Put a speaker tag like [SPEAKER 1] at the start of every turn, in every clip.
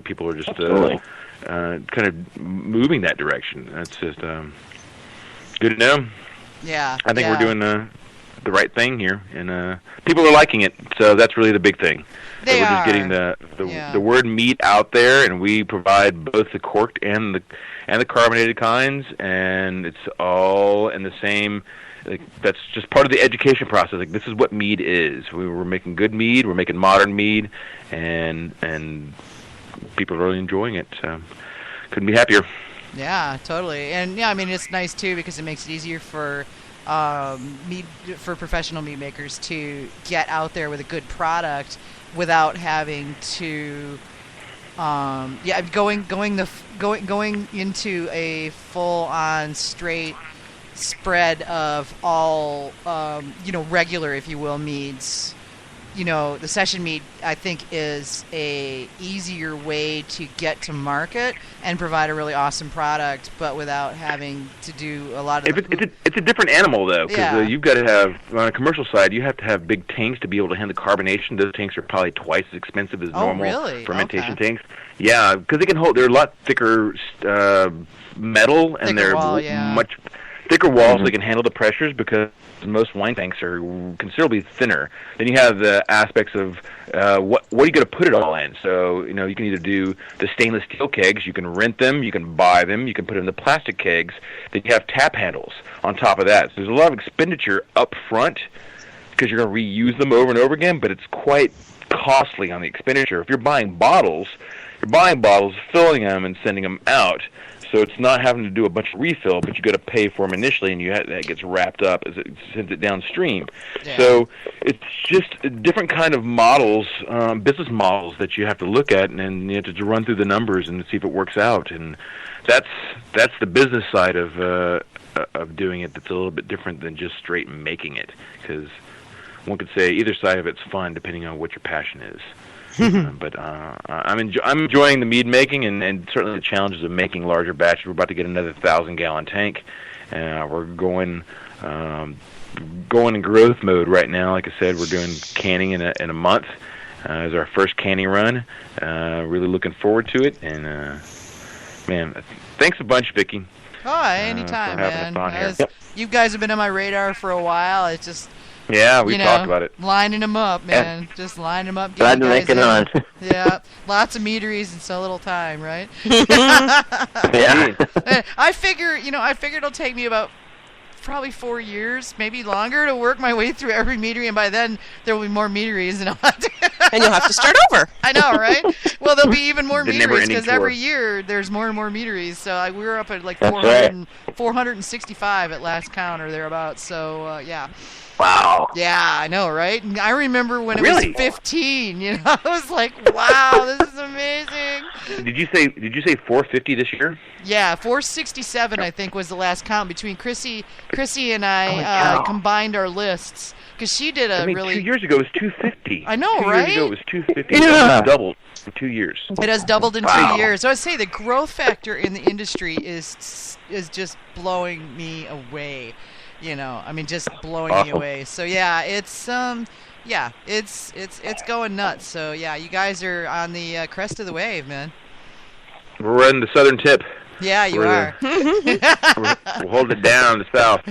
[SPEAKER 1] people are just kind of moving that direction. That's just good to know.
[SPEAKER 2] Yeah.
[SPEAKER 1] I think we're doing the right thing here, and people are liking it. So that's really the big thing.
[SPEAKER 2] We're
[SPEAKER 1] just getting the word mead out there, and we provide both the corked and the carbonated kinds, and it's all in the same. Like, that's just part of the education process. Like, this is what mead is. We're making good mead. We're making modern mead, and people are really enjoying it. So couldn't be happier.
[SPEAKER 2] Yeah, totally. And yeah, I mean, it's nice too because it makes it easier for professional mead makers to get out there with a good product without having to going into a full on straight spread of all regular, if you will, meads. The session mead, I think, is a easier way to get to market and provide a really awesome product, but without having to do a lot of.
[SPEAKER 1] It's a different animal though, because you've got to have, on a commercial side, you have to have big tanks to be able to handle carbonation. Those tanks are probably twice as expensive as normal fermentation tanks. Yeah, because they can hold. They're a lot thicker metal, and they're much thicker walls. So they can handle the pressures because most wine tanks are considerably thinner. Then you have the aspects of what are you going to put it all in? So you can either do the stainless steel kegs, you can rent them, you can buy them, you can put it in the plastic kegs. Then you have tap handles on top of that. So there's a lot of expenditure up front because you're going to reuse them over and over again, but it's quite costly on the expenditure. If you're buying bottles, filling them and sending them out. So it's not having to do a bunch of refill, but you got to pay for them initially, and that gets wrapped up as it sends it downstream. Yeah. So it's just a different kind of models, business models that you have to look at, and you have to run through the numbers and see if it works out. And that's the business side of doing it. That's a little bit different than just straight making it, because one could say either side of it's fun depending on what your passion is. But I'm enjoying the mead making and certainly the challenges of making larger batches. We're about to get another 1,000-gallon tank. We're going in growth mode right now. Like I said, we're doing canning in a month. Is our first canning run. Really looking forward to it. And man, thanks a bunch, Vicki.
[SPEAKER 2] Oh, anytime, man. You guys have been on my radar for a while. It's just.
[SPEAKER 1] Yeah, we talked about it.
[SPEAKER 2] Lining them up, man. Yeah. Just lining them up.
[SPEAKER 3] Glad to make it on.
[SPEAKER 2] Yeah, lots of meaderies in so little time, right?
[SPEAKER 3] Yeah.
[SPEAKER 2] I figure it'll take me about probably 4 years, maybe longer, to work my way through every meadery, and by then there will be more meaderies, and
[SPEAKER 4] and you'll have to start over.
[SPEAKER 2] I know, right? Well, there'll be even more meaderies because every year there's more and more meaderies. So we were up at like 465 at last count or thereabouts. So yeah.
[SPEAKER 3] Wow.
[SPEAKER 2] Yeah, I know, right? I remember when it was 15. I was like, "Wow, this is amazing."
[SPEAKER 1] Did you say 450 this year?
[SPEAKER 2] Yeah, 467 I think was the last count between Chrissy and I combined our lists because she did really.
[SPEAKER 1] 2 years ago it was 250.
[SPEAKER 2] I know,
[SPEAKER 1] 2
[SPEAKER 2] right?
[SPEAKER 1] 2 years ago it was 250. Yeah. It doubled in 2 years.
[SPEAKER 2] It has doubled in 2 years. So I say the growth factor in the industry is just blowing me away. Just blowing me away. So yeah, it's it's going nuts. So yeah, you guys are on the crest of the wave, man.
[SPEAKER 1] We're in the southern tip.
[SPEAKER 2] Yeah, you are.
[SPEAKER 1] We'll hold it down the south.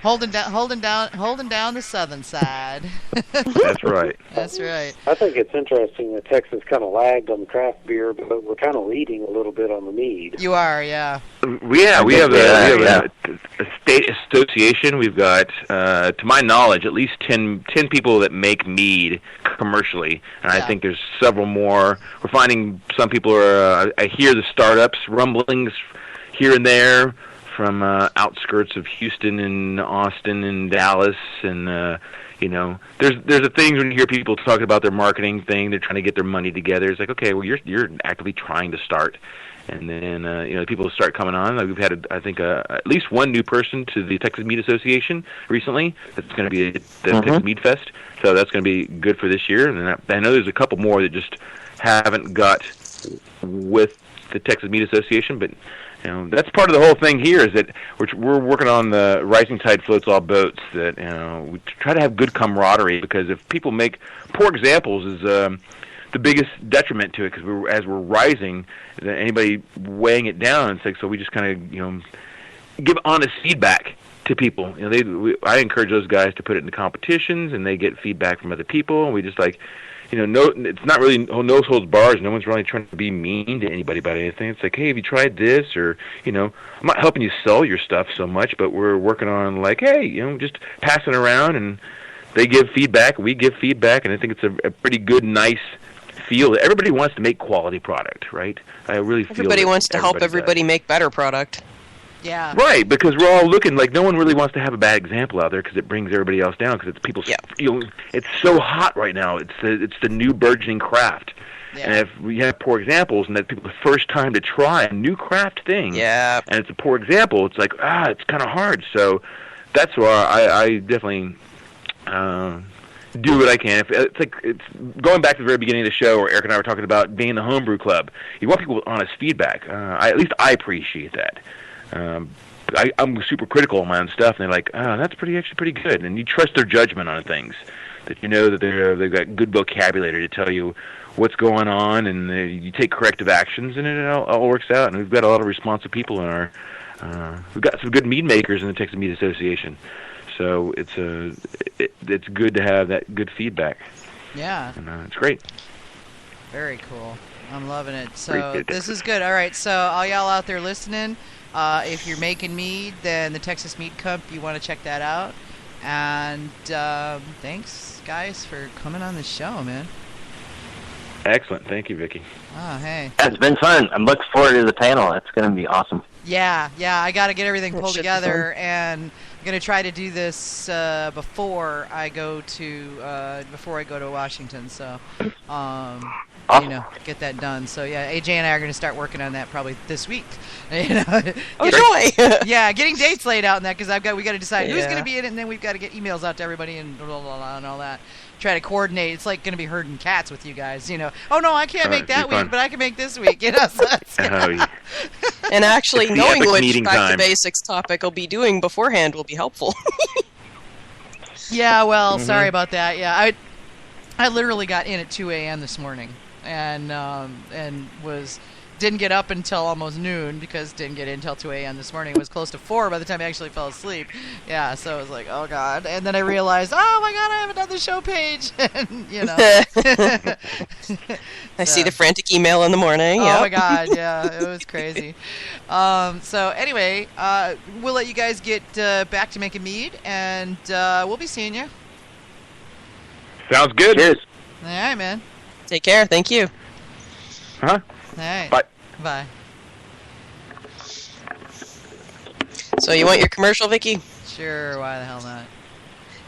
[SPEAKER 2] holding down the southern side.
[SPEAKER 1] That's right.
[SPEAKER 2] That's right.
[SPEAKER 5] I think it's interesting that Texas kind of lagged on craft beer, but we're kind of leading a little bit on the mead.
[SPEAKER 2] You are, yeah.
[SPEAKER 1] We have a state association. We've got, to my knowledge, at least 10 people that make mead commercially, and I think there's several more. We're finding some people are. I hear the startups rumblings here and there from outskirts of Houston and Austin and Dallas, and there's a thing when you hear people talking about their marketing thing, they're trying to get their money together. It's like, okay, well you're actively trying to start, and then people start coming on. Like we've had I think at least one new person to the Texas Mead Association recently. That's going to be at the Texas Mead Fest, so that's going to be good for this year. And I know there's a couple more that just haven't got with the Texas Mead Association, but. That's part of the whole thing here is that we're working on the rising tide floats all boats, that we try to have good camaraderie, because if people make poor examples is the biggest detriment to it, because as we're rising, anybody weighing it down, it's like, so we just kind of give honest feedback to people. I encourage those guys to put it into competitions, and they get feedback from other people, and we just it's not really no holds bars. No one's really trying to be mean to anybody about anything. It's like, hey, have you tried this? Or, I'm not helping you sell your stuff so much, but we're working on hey, just passing around, and they give feedback, we give feedback, and I think it's a pretty good, nice feel. Everybody wants to make quality product, right? I really feel
[SPEAKER 4] everybody wants to help everybody make better product.
[SPEAKER 2] Yeah.
[SPEAKER 1] Right, because we're all looking no one really wants to have a bad example out there, because it brings everybody else down, because it's people's, it's so hot right now. It's the new burgeoning craft. Yeah. And if we have poor examples, and that people the first time to try a new craft thing, and it's a poor example, it's like, it's kind of hard. So that's why I definitely do what I can. It's going back to the very beginning of the show, where Eric and I were talking about being the homebrew club. You want people with honest feedback. At least I appreciate that. I'm super critical of my own stuff, and they're like, that's actually pretty good. And you trust their judgment on things, that that they've got good vocabulary to tell you what's going on, and you take corrective actions, and it all works out. And we've got a lot of responsive people in our. We've got some good mead makers in the Texas Mead Association, so it's good to have that good feedback.
[SPEAKER 2] Yeah,
[SPEAKER 1] and it's great.
[SPEAKER 2] Very cool. I'm loving it. So this is good. All right, so all y'all out there listening. If you're making mead, then the Texas Mead Cup, you want to check that out. And thanks, guys, for coming on the show, man.
[SPEAKER 1] Excellent. Thank you, Vicky.
[SPEAKER 2] Oh, hey.
[SPEAKER 3] It's been fun. I'm looking forward to the panel. It's going to be awesome.
[SPEAKER 2] Yeah. I got to get everything pulled together, and I'm going to try to do this before I go to Washington. So, get that done. So yeah, AJ and I are going to start working on that probably this week.
[SPEAKER 4] Oh joy!
[SPEAKER 2] Yeah, getting dates laid out in that, because we got to decide who's going to be in it, and then we've got to get emails out to everybody and blah, blah, blah, and all that. Try to coordinate. It's like going to be herding cats with you guys. Oh no, I can't make that week, but I can make this week. So
[SPEAKER 4] and actually, knowing which Back to Basics topic I'll be doing beforehand will be helpful.
[SPEAKER 2] Yeah, well, sorry about that. Yeah, I literally got in at 2 a.m. this morning, and didn't get up until almost noon, because didn't get in until 2 a.m. this morning. It was close to 4 by the time I actually fell asleep. Yeah, so it was like, oh god. And then I realized, oh my god, I haven't done the show page. And
[SPEAKER 4] I see the frantic email in the morning.
[SPEAKER 2] Oh my god, yeah, it was crazy. So anyway, we'll let you guys get back to making mead, and we'll be seeing you.
[SPEAKER 1] Sounds good.
[SPEAKER 3] Cheers.
[SPEAKER 2] All right, man.
[SPEAKER 4] Take care. Thank you.
[SPEAKER 1] Huh?
[SPEAKER 2] All right.
[SPEAKER 1] Bye.
[SPEAKER 2] Bye.
[SPEAKER 4] So you want your commercial, Vicky?
[SPEAKER 2] Sure, why the hell not?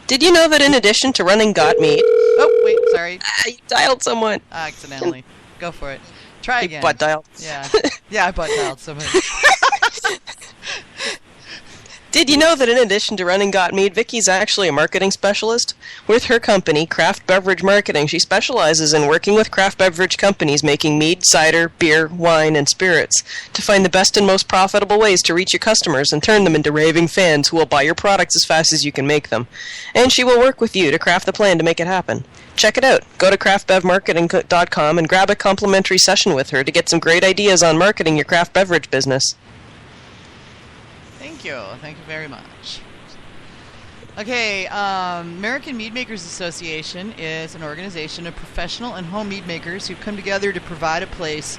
[SPEAKER 4] Did you know that in addition to running Got Mead...
[SPEAKER 2] Oh, wait, sorry.
[SPEAKER 4] You dialed someone.
[SPEAKER 2] Accidentally. Go for it. Try again.
[SPEAKER 4] Butt dialed.
[SPEAKER 2] Yeah. Yeah, I butt dialed someone.
[SPEAKER 4] Did you know that in addition to running Got Mead, Vicky's actually a marketing specialist? With her company, Craft Beverage Marketing, she specializes in working with craft beverage companies making mead, cider, beer, wine, and spirits to find the best and most profitable ways to reach your customers and turn them into raving fans who will buy your products as fast as you can make them. And she will work with you to craft the plan to make it happen. Check it out. Go to craftbevmarketing.com and grab a complimentary session with her to get some great ideas on marketing your craft beverage business.
[SPEAKER 2] Thank you very much. Okay, American Mead Makers Association is an organization of professional and home mead makers who come together to provide a place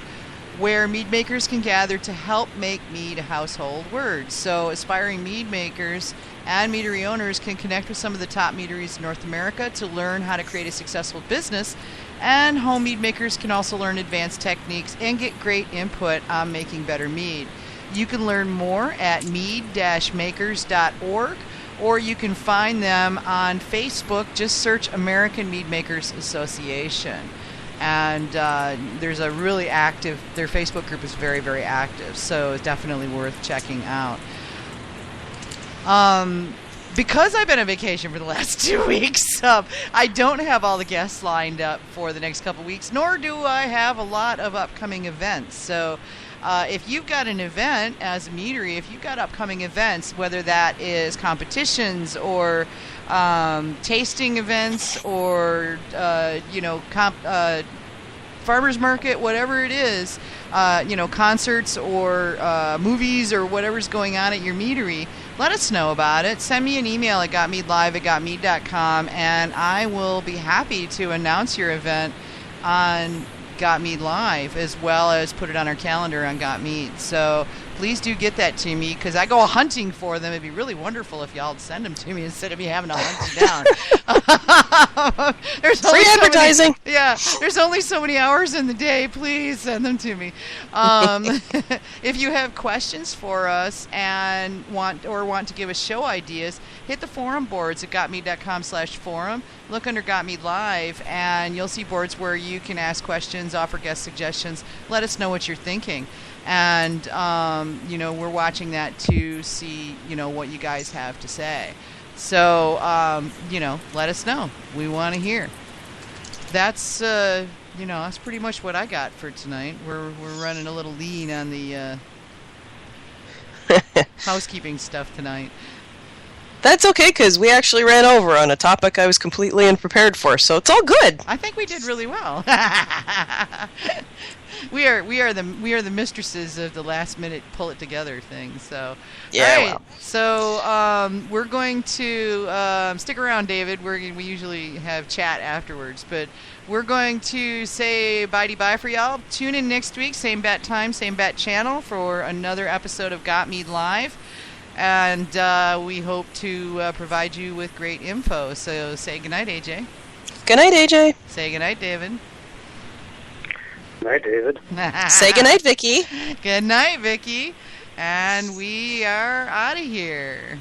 [SPEAKER 2] where mead makers can gather to help make mead a household word. So aspiring mead makers and meadery owners can connect with some of the top meaderies in North America to learn how to create a successful business, and home mead makers can also learn advanced techniques and get great input on making better mead. You can learn more at mead-makers.org, or you can find them on Facebook. Just search American Mead Makers Association. And there's a really active, their Facebook group is very, very active, so it's definitely worth checking out. Because I've been on vacation for the last 2 weeks, I don't have all the guests lined up for the next couple weeks, nor do I have a lot of upcoming events. So if you've got an event as a meadery, if you've got upcoming events, whether that is competitions or tasting events or farmer's market, whatever it is, concerts or movies or whatever's going on at your meadery, let us know about it. Send me an email at gotmeadlive@gotmead.com, and I will be happy to announce your event on Got Mead Live, as well as put it on our calendar on Got Mead. So please do get that to me, because I go hunting for them. It'd be really wonderful if y'all would send them to me instead of me having to hunt them down. There's
[SPEAKER 4] free advertising.
[SPEAKER 2] There's only so many hours in the day. Please send them to me. If you have questions for us and want to give us show ideas, hit the forum boards at gotmead.com/forum. Look under Got Mead Live, and you'll see boards where you can ask questions, offer guest suggestions. Let us know what you're thinking. And, we're watching that to see, what you guys have to say. So, let us know. We want to hear. That's, that's pretty much what I got for tonight. We're running a little lean on the housekeeping stuff tonight.
[SPEAKER 4] That's okay, because we actually ran over on a topic I was completely unprepared for, so it's all good.
[SPEAKER 2] I think we did really well. We are the mistresses of the last minute pull it together thing. So
[SPEAKER 4] yeah.
[SPEAKER 2] All right.
[SPEAKER 4] Well.
[SPEAKER 2] So we're going to stick around, David. We usually have chat afterwards, but we're going to say bye for y'all. Tune in next week, same bat time, same bat channel, for another episode of Got Mead Live. And we hope to provide you with great info. So say goodnight, AJ.
[SPEAKER 4] Good night, AJ.
[SPEAKER 2] Say goodnight, David.
[SPEAKER 5] Good night, David.
[SPEAKER 4] Say goodnight, Vicky.
[SPEAKER 2] Good night, Vicky. And we are out of here.